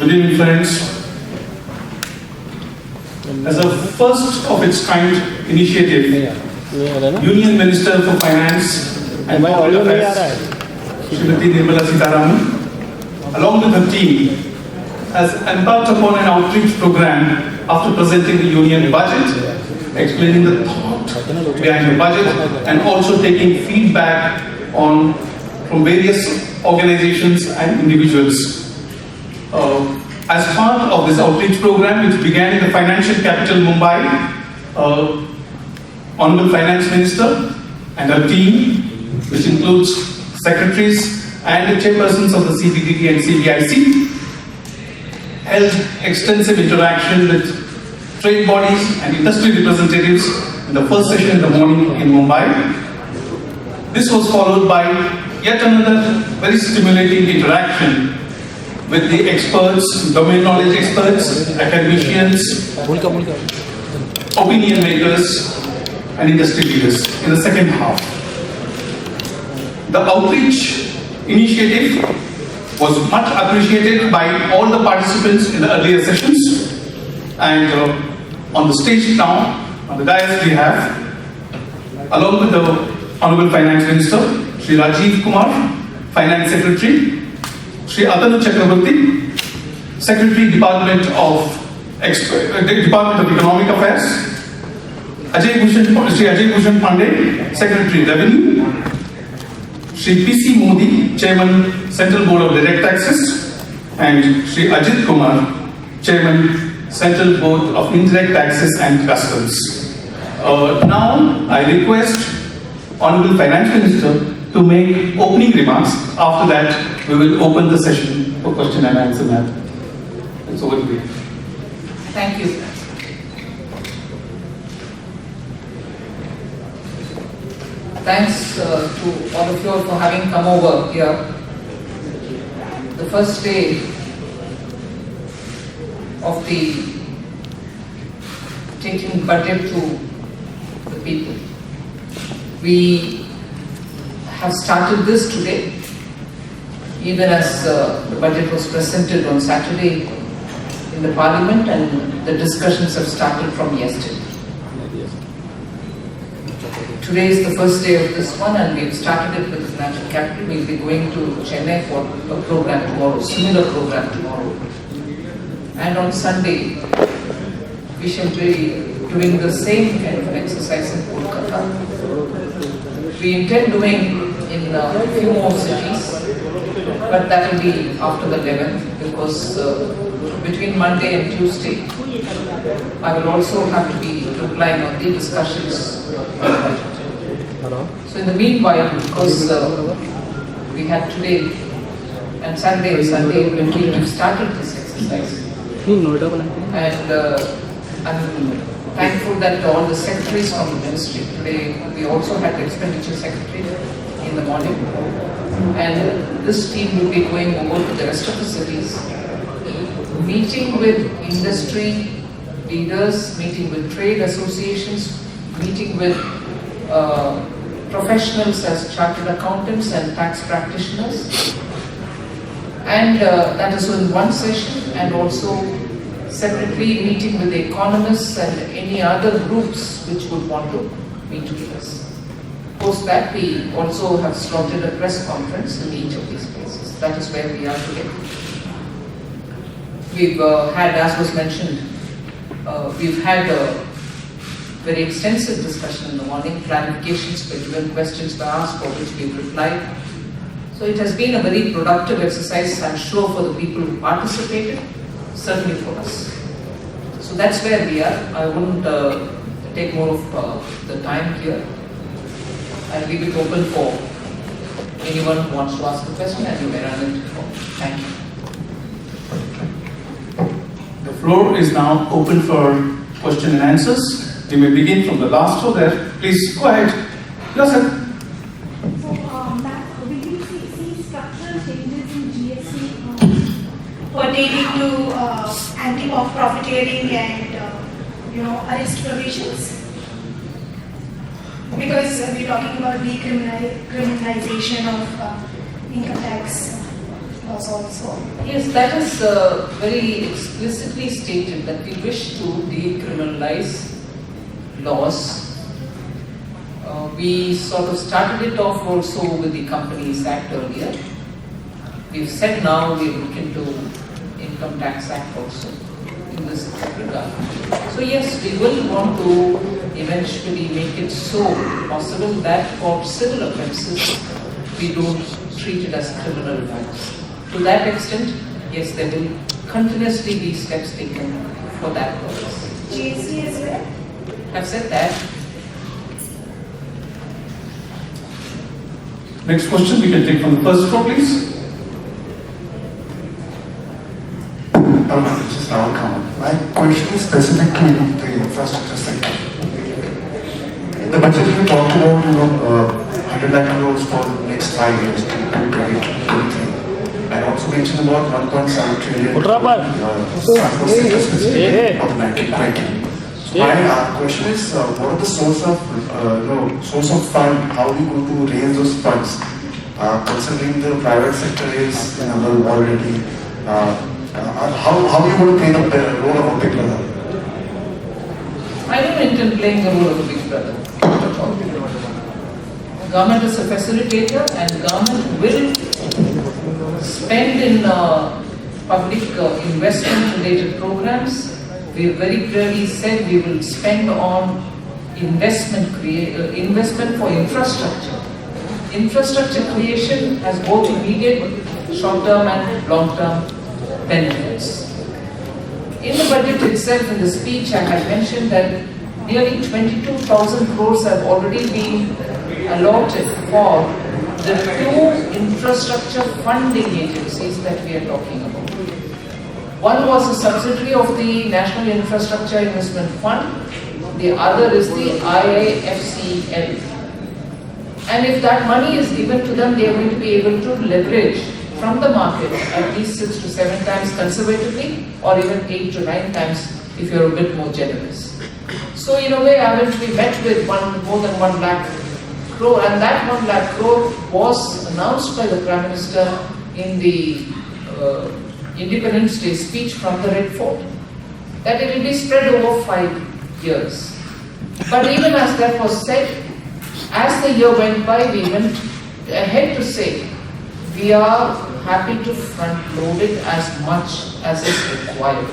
Good evening, friends. As a first of its kind initiative, Union Minister for Finance and Public Affairs, Srimati Nirmala Sitharaman, along with her team, has embarked upon an outreach program after presenting the Union Budget, explaining the thought behind the budget and also taking feedback from various organizations and individuals. As part of this outreach program, which began in the financial capital Mumbai, Honorable Finance Minister and her team, which includes secretaries and the chairpersons of the CBDT and CBIC, held extensive interaction with trade bodies and industry representatives in the first session in the morning in Mumbai. This was followed by yet another very stimulating interaction with the experts, domain knowledge experts, academicians, opinion makers, and industry leaders in the second half. The outreach initiative was much appreciated by all the participants in the earlier sessions. And on the stage now, on the dais we have, along with the Honorable Finance Minister, Shri Rajiv Kumar, Finance Secretary, Shri Atanu Chakraborty, Secretary, Department of Economic Affairs, Shri Ajay Bhushan Pandey, Secretary, Revenue, Shri P.C. Modi, Chairman, Central Board of Direct Taxes, and Shri Ajit Kumar, Chairman, Central Board of Indirect Taxes and Customs. Now, I request Honorable Finance Minister to make opening remarks. After that, we will open the session for question and answer. It's over to you. Thank you. Thanks to all of you for having come over here. The first day of the taking budget to the people. We have started this today, even as the budget was presented on Saturday in the Parliament, and the discussions have started from yesterday. Today is the first day of this one, and we've started it with the financial capital. We'll be going to Chennai for a program tomorrow, similar program tomorrow. And on Sunday, we shall be doing the same kind of an exercise in Kolkata. We intend doing in a few more cities, but that will be after the 11th, because between Monday and Tuesday, I will also have to be replying on the discussions. So in the meanwhile, because we had today and Saturday and Sunday, when we started this exercise, and I'm thankful that all the secretaries from the ministry, today we also had the expenditure secretary in the morning, and this team will be going over to the rest of the cities, meeting with industry leaders, meeting with trade associations, meeting with professionals as chartered accountants and tax practitioners, and that is in one session, and also separately meeting with the economists and any other groups which would want to meet with us. Post that, we also have slotted a press conference in each of these places. That is where we are today. We've had, as was mentioned, we've had a very extensive discussion in the morning. Clarifications were given, questions were asked for which we've replied. So it has been a very productive exercise, I'm sure, for the people who participated, certainly for us. So that's where we are. I wouldn't take more of the time here. I'll leave it open for anyone who wants to ask a question, and you may run it. Thank you. The floor is now open for question and answers. We may begin from the last row there. Please go ahead. Yes, sir. Will you see structural changes in GST pertaining to anti-profiteering and arrest provisions? Because we're talking about decriminalization of income tax laws also. Yes, that is very explicitly stated that we wish to decriminalize laws. We sort of started it off also with the Companies Act earlier. We've said now we look into Income Tax Act also in this regard. So yes, we will want to eventually make it so possible that for civil offences we don't treat it as criminal offence. To that extent, yes, there will continuously be steps taken for that purpose. GST as well? I've said that. Next question we can take from the first row, please. This is Rahul Kamal. My question is specifically to the infrastructure sector. In the budget, you talked about 100 lakh crores for the next 5 years, 2023, and also mentioned about 1.7 trillion for the 1920. So my question is, what are the source of fund? How are we going to raise those funds? Considering the private sector is already. How are you going to play the role of a big brother? I don't intend playing the role of a big brother. Government is a facilitator and government will spend in public investment related programs. We have very clearly said we will spend on investment for infrastructure. Infrastructure creation has both immediate, short-term and long-term benefits. In the budget itself, in the speech, I had mentioned that nearly 22,000 crores have already been allotted for the two infrastructure funding agencies that we are talking about. One was a subsidiary of the National Infrastructure Investment Fund, the other is the IIFCL. And if that money is given to them, they are going to be able to leverage from the market at least 6 to 7 times conservatively, or even 8 to 9 times if you're a bit more generous. So in a way, we met with more than 1 lakh crore, and that 1 lakh crore was announced by the Prime Minister in the Independence Day speech from the Red Fort, that it will be spread over 5 years. But even as that was said, as the year went by, we went ahead to say we are happy to front load it as much as is required.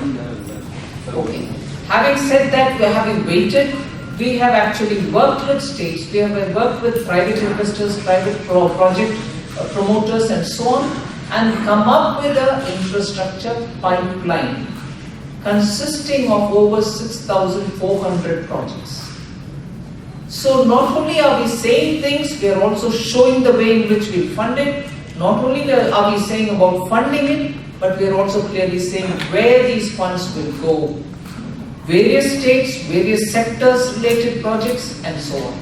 Okay. Having said that, having waited, we have actually worked with states, we have worked with private investors, private project promoters and so on, and come up with an infrastructure pipeline consisting of over 6,400 projects. So not only are we saying things, we are also showing the way in which we fund it. Not only are we saying about funding it, but we are also clearly saying where these funds will go. Various states, various sectors related projects and so on.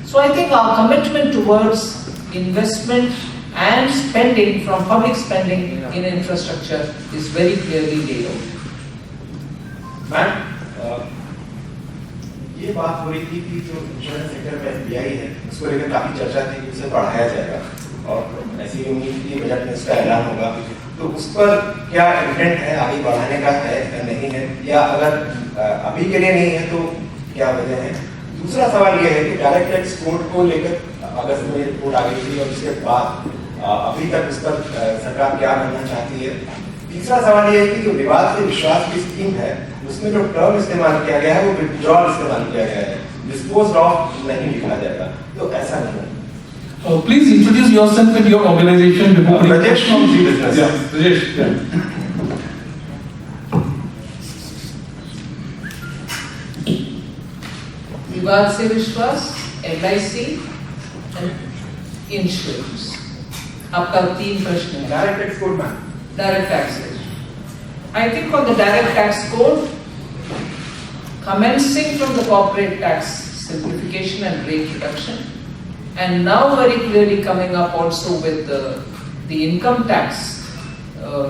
So I think our commitment towards investment and spending from public spending in infrastructure is very clearly laid out. Ma'am, ये बात हो रही थी कि जो insurance sector में FDI है उसको लेकर काफी चर्चा थी कि उसे बढ़ाया जाएगा और ऐसी उम्मीद थी बजट में इसका ऐलान होगा, तो उस पर क्या इंटेंट है, आगे बढ़ाने का है या नहीं है, या अगर अभी के लिए नहीं है तो क्या वजह है? दूसरा सवाल ये है कि डायरेक्ट टैक्स कोड को लेकर अगस्त में रिपोर्ट आ गई थी और उसके बाद अभी तक उस पर सरकार क्या करना चाहती है? तीसरा सवाल ये है कि जो विवाद से विश्वास की स्कीम है उसमें जो टर्म इस्तेमाल किया गया है वो विथड्रॉल इस्तेमाल किया गया है, डिस्पोज ऑफ नहीं लिखा जाएगा, तो ऐसा नहीं है। Please introduce yourself and your organization before Rajesh from G Business. Yeah, Rajesh. Yeah. विवाद से विश्वास, LIC and इंश्योरेंस। आपका 3 प्रश्न है। Direct tax code ma'am. Direct taxation. I think on the direct tax code, commencing from the corporate tax simplification and rate reduction, and now very clearly coming up also with the income tax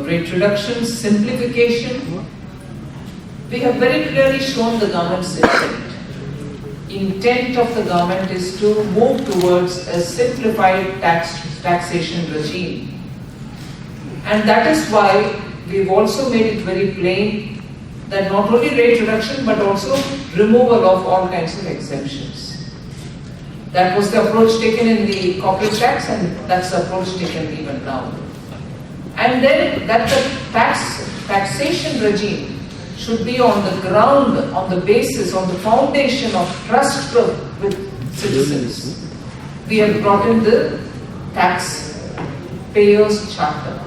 rate reduction, simplification, we have very clearly shown the government's intent. Intent of the government is to move towards a simplified taxation regime. And that is why we've also made it very plain that not only rate reduction but also removal of all kinds of exemptions. That was the approach taken in the corporate tax, and that's the approach taken even now. And then that the taxation regime should be on the ground, on the basis, on the foundation of trust with citizens. We have brought in the taxpayers charter.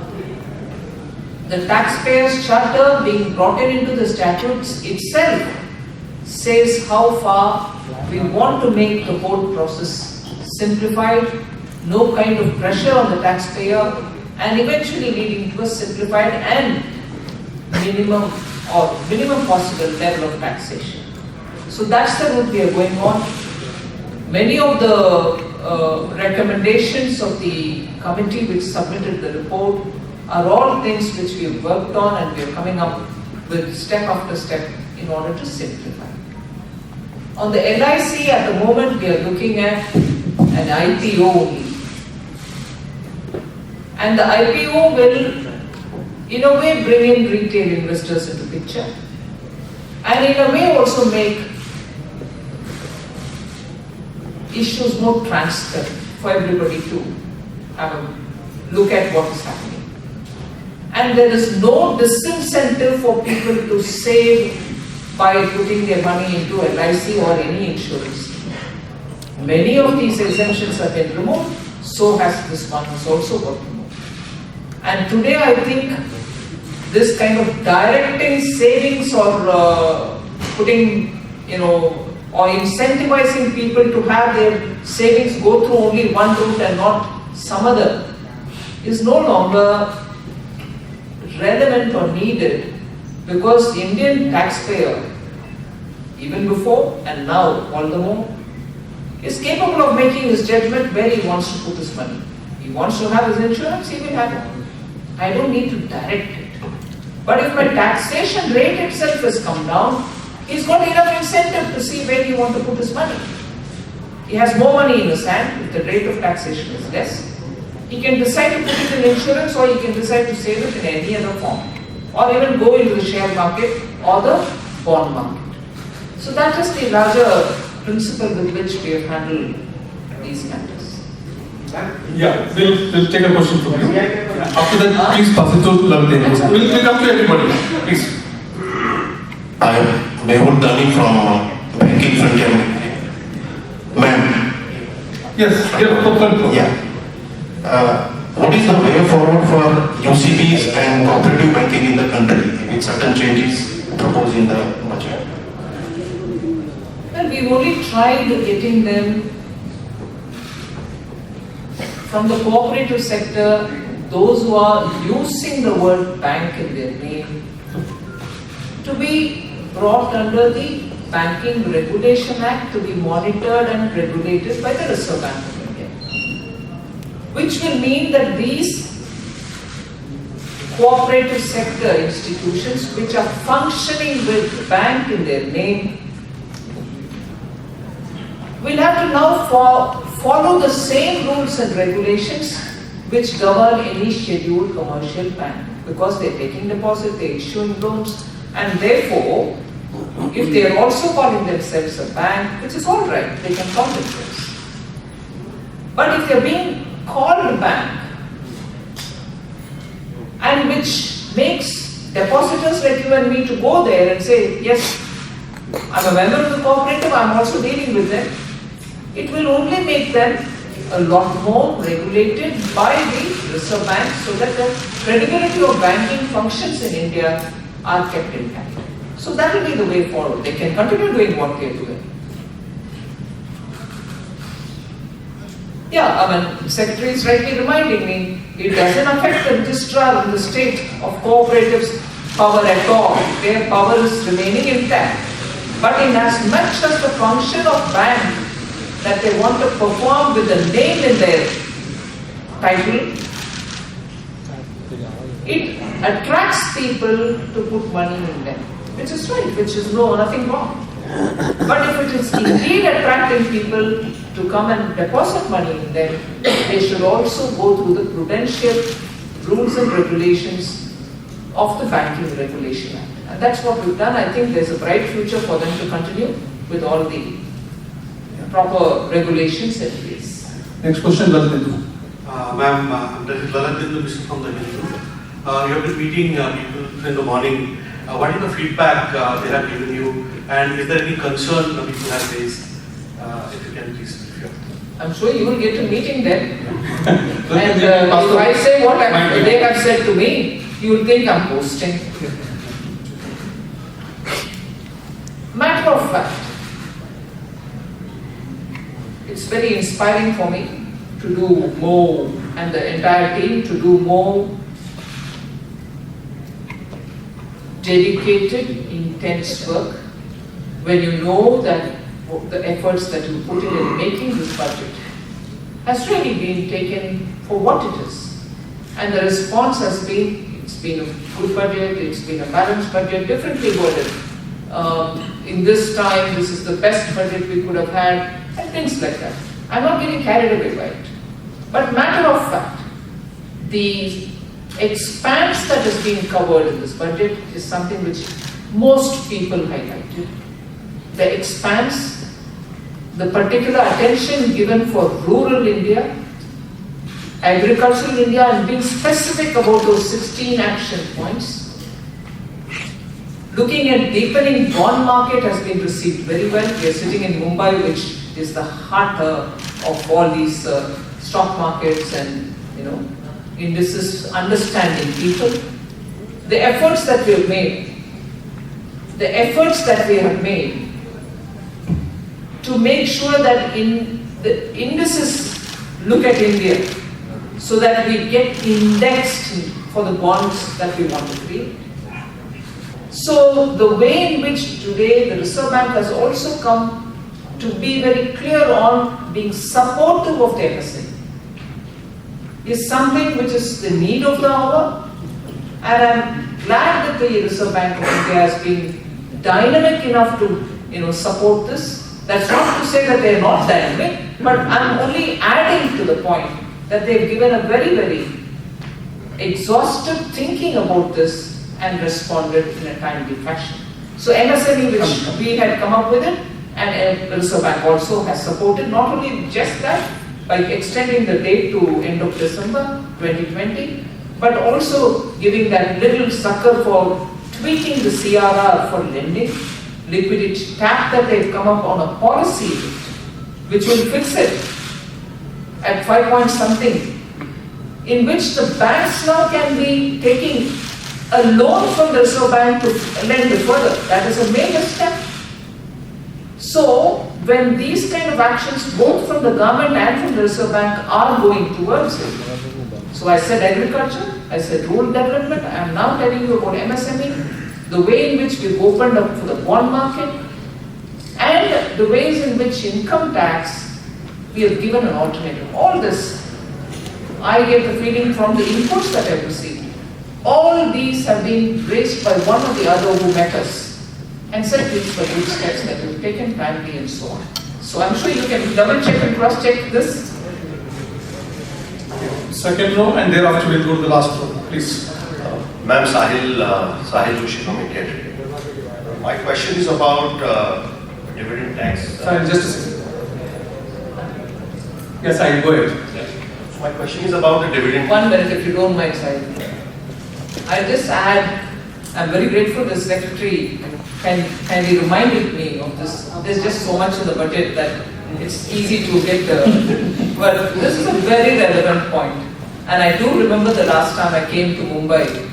The taxpayers charter being brought into the statutes itself says how far we want to make the whole process simplified, no kind of pressure on the taxpayer, and eventually leading to a simplified and minimum possible level of taxation. So that's the route we are going on. Many of the recommendations of the committee which submitted the report are all things which we have worked on, and we are coming up with step after step in order to simplify. On the LIC at the moment we are looking at an IPO only. And the IPO will in a way bring in retail investors into picture, and in a way also make issues more transparent for everybody to have a look at what is happening. And there is no disincentive for people to save by putting their money into LIC or any insurance. Many of these exemptions have been removed, so has this one has also got removed. And today I think this kind of directing savings or putting, or incentivizing people to have their savings go through only one route and not some other is no longer relevant or needed, because the Indian taxpayer, even before and now all the more, is capable of making his judgment where he wants to put his money. He wants to have his insurance, he will have it. I don't need to direct it. But if my taxation rate itself has come down, he's got enough incentive to see where he wants to put his money. He has more money in his hand if the rate of taxation is less. He can decide to put it in insurance, or he can decide to save it in any other form, or even go into the share market or the bond market. So that is the larger principle with which we have handled these matters. Yeah, we'll take a question from you. After that, please pass it to Lavleen. We'll come to everybody. Please. I am Mehul Dani from Banking Frontier. Ma'am. Yes, yeah. Yeah. What is the way forward for UCBs and cooperative banking in the country with certain changes proposed in the budget? Well, we've only tried getting them from the cooperative sector, those who are using the word bank in their name, to be brought under the Banking Regulation Act to be monitored and regulated by the Reserve Bank of India. Which will mean that these cooperative sector institutions which are functioning with bank in their name will have to now follow the same rules and regulations which govern any scheduled commercial bank, because they are taking deposit, they are issuing loans, and therefore, if they are also calling themselves a bank, which is all right, they can call themselves. But if they are being called a bank, and which makes depositors like you and me to go there and say, yes, I'm a member of the cooperative, I'm also dealing with them, it will only make them a lot more regulated by the Reserve Bank, so that the credibility of banking functions in India are kept intact. So that will be the way forward. They can continue doing what they are doing. Yeah, the Secretary is rightly reminding me, it doesn't affect the registrar in the state of cooperatives' power at all. Their power is remaining intact. But in as much as the function of bank that they want to perform with the name in their title, it attracts people to put money in them, which is right, which is nothing wrong. But if it is indeed attracting people to come and deposit money in them, they should also go through the prudential rules and regulations of the Banking Regulation Act. And that's what we've done. I think there's a bright future for them to continue with all the proper regulations in place. Next question, Lalit. Ma'am, this is Lalit Bindu from the Hindu. You have been meeting people in the morning. What is the feedback they have given you, and is there any concern people have raised? If you can please review. I'm sure you will get to meeting them. So And if I say what they have said to me, you will think I'm boasting. Matter of fact, it's very inspiring for me to do more, and the entire team to do more dedicated, intense work when you know that the efforts that you put in making this budget has really been taken for what it is. And the response has been, it's been a good budget, it's been a balanced budget, differently worded. In this time, this is the best budget we could have had, and things like that. I'm not getting carried away by it. But matter of fact, the expanse that is being covered in this budget is something which most people highlighted. The expanse, the particular attention given for rural India, agricultural India, and being specific about those 16 action points. Looking at deepening bond market has been received very well. We are sitting in Mumbai, which is the heart of all these stock markets and indices, understanding people. The efforts that we have made, to make sure that in the indices look at India, so that we get indexed for the bonds that we want to create. So the way in which today the Reserve Bank has also come to be very clear on being supportive of the MSME is something which is the need of the hour, and I'm glad that the Reserve Bank of India has been dynamic enough to support this. That's not to say that they are not dynamic, but I'm only adding to the point that they've given a very, very exhaustive thinking about this and responded in a timely fashion. So MSME, which we had come up with it, and the Reserve Bank also has supported not only just that, by extending the date to end of December 2020, but also giving that little sucker for tweaking the CRR for lending, liquidity tap that they've come up on a policy which will fix it at 5 point something, in which the banks now can be taking a loan from the Reserve Bank to lend further. That is a major step. So, when these kind of actions, both from the government and from the Reserve Bank, are going towards it. So I said agriculture, I said rural development, I am now telling you about MSME, the way in which we've opened up for the bond market, and the ways in which income tax, we have given an alternative. All this, I get the feeling from the inputs that I've received. All these have been raised by one or the other who met us and said these were good steps that we've taken timely and so on. So I'm sure you can double check and cross check this. Second row, and thereafter we'll go to the last row, please. Ma'am, Sahil Joshi from India Today. My question is about dividend tax. Sorry, just a second. Yes, I go ahead. So my question is about the dividend. 1 minute if you don't mind, Sahil. I just add, I'm very grateful the Secretary kindly reminded me of this. There's just so much in the budget that it's easy to get but this is a very relevant point. And I do remember the last time I came to Mumbai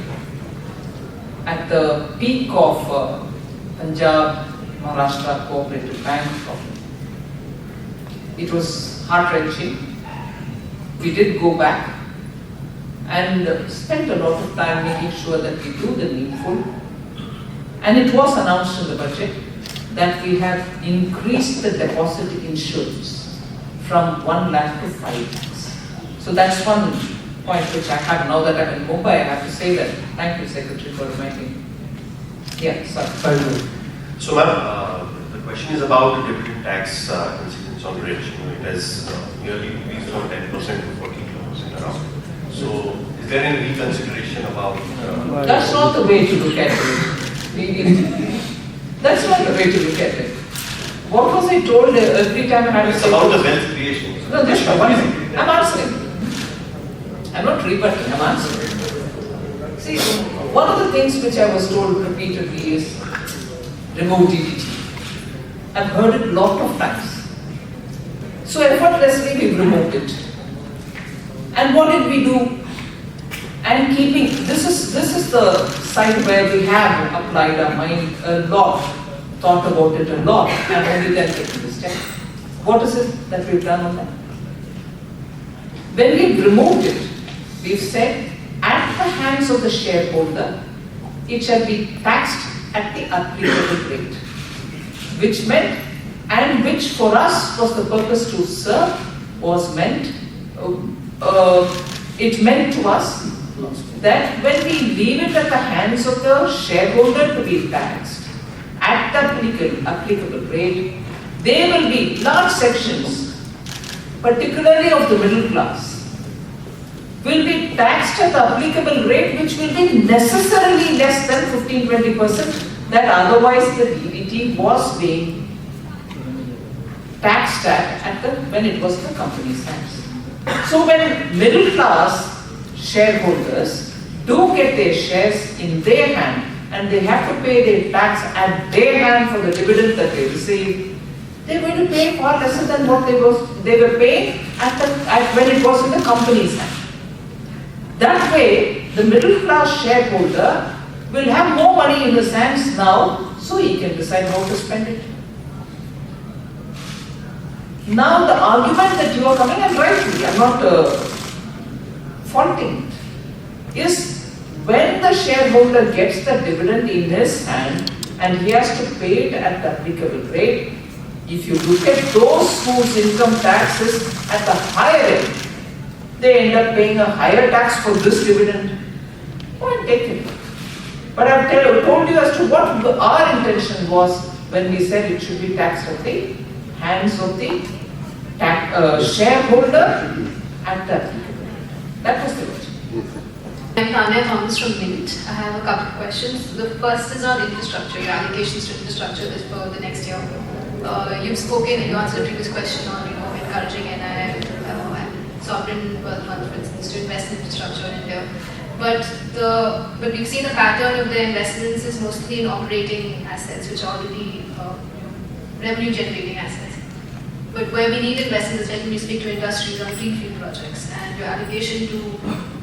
at the peak of Punjab Maharashtra Cooperative Bank problem. It was heart-wrenching. We did go back and spent a lot of time making sure that we do the needful. And it was announced in the budget that we have increased the deposit insurance from 1 lakh to 5 lakhs. So that's one point which I have now that I'm in Mumbai. I have to say that. Thank you, Secretary, for reminding me. Yeah, sorry. So, ma'am, the question is about the dividend tax incidence on rich. It has nearly increased from 10% to 14% around. So, is there any reconsideration about? That's not the way to look at it. That's not the way to look at it. What was I told every time I had to It's say? about the wealth creation. No, just one second. I'm answering. I'm not rebutting, I'm answering. See, one of the things which I was told repeatedly is remove DDT. I've heard it a lot of times. So effortlessly we removed it. And what did we do? And keeping, this is the side where we have applied our mind a lot, thought about it a lot, and only then taken this step. What is it that we've done on that? When we've removed it, we've said, at the hands of the shareholder, it shall be taxed at the applicable rate. Which meant, and which for us was the purpose to serve, was meant, it meant to us that when we leave it at the hands of the shareholder to be taxed at the applicable rate, there will be large sections, particularly of the middle class, will be taxed at the applicable rate, which will be necessarily less than 15-20% that otherwise the DDT was being taxed at when it was the company's hands. So when middle class shareholders do get their shares in their hand and they have to pay their tax at their hand for the dividend that they receive, they're going to pay far lesser than what they were paying when it was in the company's hand. That way, the middle class shareholder will have more money in his hands now, so he can decide how to spend it. Now the argument that you are coming, and rightly, I'm not faulting it, is when the shareholder gets the dividend in his hand and he has to pay it at the applicable rate, if you look at those whose income tax is at the higher end, they end up paying a higher tax for this dividend. Go and take it. But I've told you as to what our intention was when we said it should be taxed at the hands of the shareholder at the applicable rate. That was the question. I'm Tanya Thomas from Mint. I have a couple of questions. The first is on infrastructure, your allocations to infrastructure is for the next year. You've spoken, you answered the previous question on encouraging NII and sovereign wealth funds, for instance, to invest in infrastructure in India. But we've seen the pattern of the investments is mostly in operating assets, which are already revenue generating assets. But where we need investments is when you speak to industries on greenfield projects, and your allocation to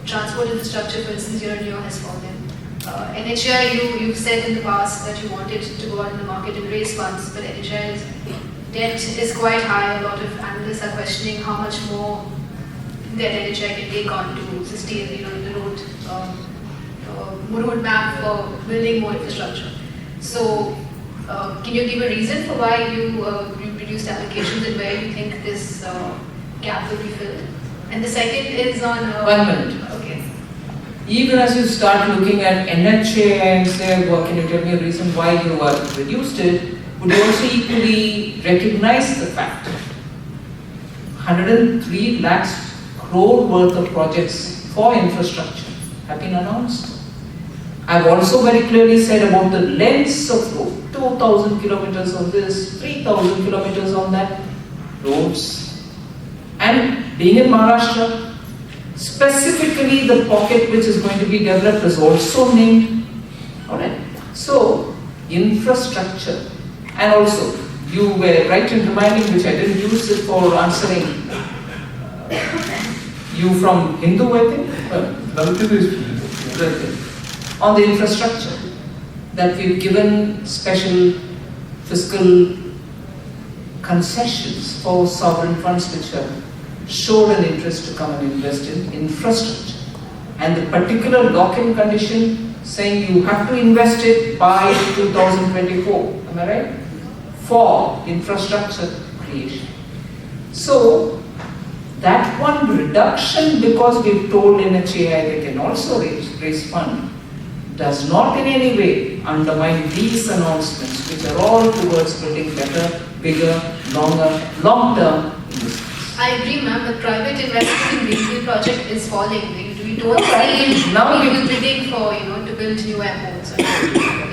transport infrastructure, for instance, year on year has fallen. NHI, you've said in the past that you wanted to go out in the market and raise funds, but NHI's debt is quite high. A lot of analysts are questioning how much more that NHI can take on to sustain, the roadmap for building more infrastructure. So, can you give a reason for why you reduced allocations and where you think this gap will be filled? And the second is on... 1 minute. Okay. Even as you start looking at NHA and say, well, can you tell me a reason why you have reduced it, would you also equally recognize the fact 103 lakhs crore worth of projects for infrastructure have been announced. I've also very clearly said about the lengths of road, 2,000 kilometers on this, 3,000 kilometers on that, roads. And being in Maharashtra, specifically the pocket which is going to be developed is also named. Alright. So, infrastructure. And also, you were right in reminding, which I didn't use it for answering you from Hindu, I think? Relative. On the infrastructure, that we've given special fiscal concessions for sovereign funds which have showed an interest to come and invest in infrastructure. And the particular lock-in condition saying you have to invest it by 2024, am I right? For infrastructure creation. So, that one reduction, because we've told NHAI they can also raise fund, does not in any way undermine these announcements, which are all towards building better, bigger, longer, long-term industries. I agree, ma'am, but private investment in greenfield project is falling. We you don't Right. see Now we- people bidding for, to build new airports.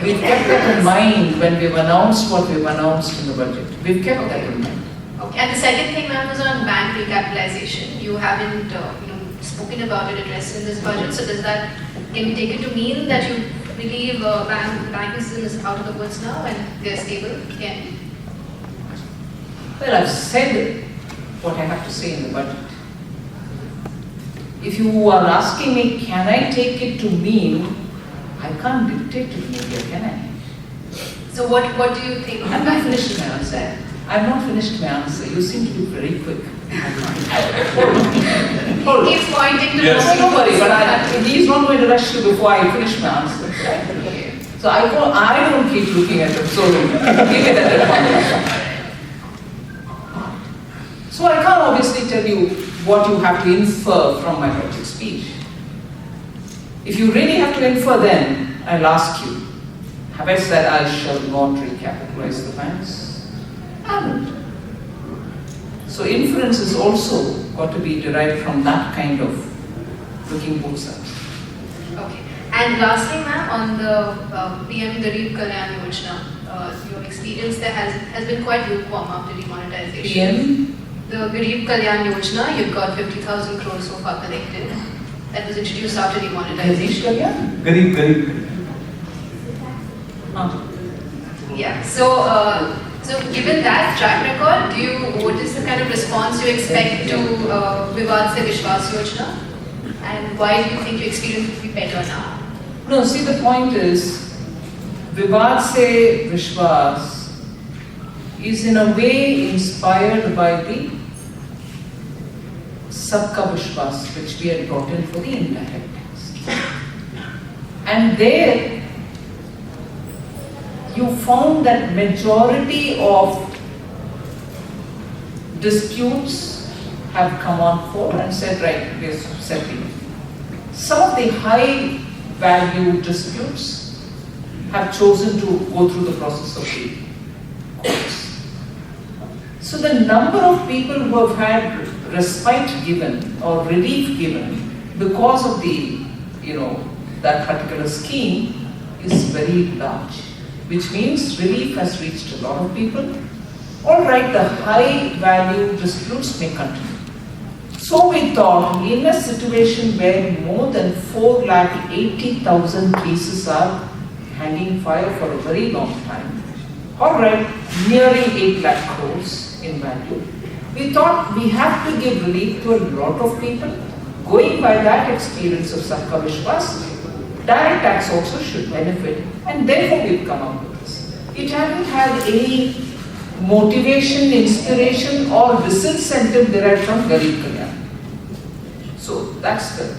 We've kept that in mind when we've announced what we've announced in the budget. We've kept that in mind. Okay. And the second thing, ma'am, was on bank recapitalization. You haven't, spoken about it, addressed in this budget. So can we take it to mean that you believe banking system is out of the woods now and they're stable again? Well, I've said what I have to say in the budget. If you are asking me, can I take it to mean, I can't dictate to media, can I? So what do you think? I'm not finished my answer. I'm not finished my answer. You seem to be very quick. Hold He on. keeps pointing to Yes. Don't worry, but he's not going to rush you before I finish my answer. So I don't keep looking at him, so give it at point. So I can't obviously tell you what you have to infer from my budget speech. If you really have to infer, then I'll ask you, have I said I shall not recapitalize the banks? I haven't. So inference is also got to be derived from that kind of looking both sides. Okay. And lastly, ma'am, on the PM Garib Kalyan Yojana, your experience there has been quite lukewarm after demonetization. PM? The Garib Kalyan Yojana, you've got 50,000 crores so far collected. That was introduced after demonetization. Garib. Yeah. So given that track record, what is the kind of response you expect to Vivad Se Vishwas Yojana? And why do you think your experience would be better now? No, see, the point is, Vivad Se Vishwas is in a way inspired by the Sabka Vishwas, which we had brought in for the indirect tax. And there, you found that majority of disputes have come on fore and said, right, we are settling. Some of the high value disputes have chosen to go through the process of the courts. So the number of people who have had respite given or relief given because of the, that particular scheme is very large, which means relief has reached a lot of people. All right, the high value disputes may continue. So we thought, in a situation where more than 480,000 cases are hanging fire for a very long time, all right, nearing 8 lakh crores in value, we thought we have to give relief to a lot of people. Going by that experience of Sabka Vishwas, direct tax also should benefit, and therefore we've come up with this. It hadn't had any motivation, inspiration or disincentive derived from Garib Kalyan. So that's the